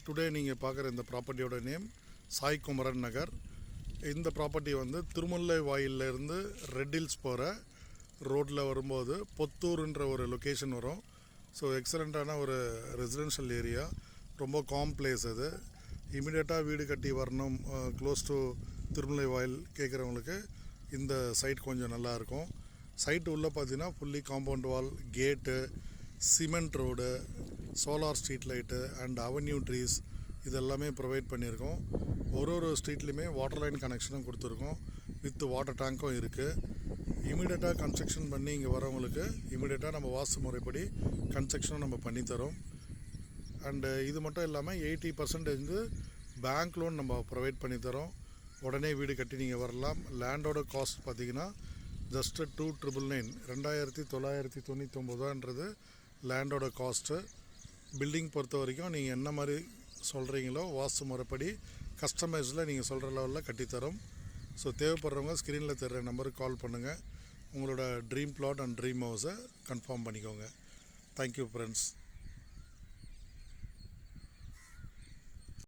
Today நீங்கள் பார்க்குற இந்த ப்ராப்பர்ட்டியோட நேம் சாய் குமரன் நகர். இந்த ப்ராப்பர்ட்டி வந்து திருமுல்லை வாயிலிருந்து ரெட் ஹில்ஸ் போகிற ரோட்டில் வரும்போது பொத்தூர்ன்ற ஒரு லொக்கேஷன் வரும். ஸோ எக்ஸலண்ட்டான ஒரு ரெசிடென்ஷியல் ஏரியா, ரொம்ப காம் பிளேஸ். அது இமீடியட்டாக வீடு கட்டி வரணும், க்ளோஸ் டு திருமுல்லை வாயில் கேட்குறவங்களுக்கு இந்த சைட் கொஞ்சம் நல்லாயிருக்கும். சைட்டு உள்ளே பார்த்தீங்கன்னா ஃபுல்லி காம்பவுண்ட் வால், கேட்டு, cement road, solar street light and avenue trees இதெல்லாமே ப்ரொவைட் பண்ணியிருக்கோம். ஒரு ஸ்ட்ரீட்லேயுமே வாட்டர் லைன் கனெக்ஷனும் கொடுத்துருக்கோம், வித் வாட்டர் டேங்க்கும் இருக்குது. இமீடியட்டாக கன்ஸ்ட்ரக்ஷன் பண்ணி இங்கே வரவங்களுக்கு இமீடியட்டாக நம்ம வாஸ்து முறைப்படி கன்ஸ்ட்ரக்ஷனும் நம்ம பண்ணித்தரோம். அண்டு இது மட்டும் இல்லாமல் 80% பேங்க் லோன் நம்ம ப்ரொவைட் பண்ணித்தரோம். உடனே வீடு கட்டி நீங்கள் வரலாம். லேண்டோட காஸ்ட் பார்த்திங்கன்னா ஜஸ்ட்டு 2,999 2,999 லேண்டோட காஸ்ட்டு. பில்டிங் பொறுத்த வரைக்கும் நீங்கள் என்ன மாதிரி சொல்கிறீங்களோ வாஸ்து முறைப்படி கஸ்டமைஸில் நீங்கள் சொல்கிற லெவலில் கட்டித்தரோம். ஸோ தேவைப்படுறவங்க ஸ்க்ரீனில் தெரிகிற நம்பருக்கு கால் பண்ணுங்கள். உங்களோட ட்ரீம் பிளாட் அண்ட் ட்ரீம் ஹவுஸை கன்ஃபார்ம் பண்ணிக்கோங்க. Thank you friends.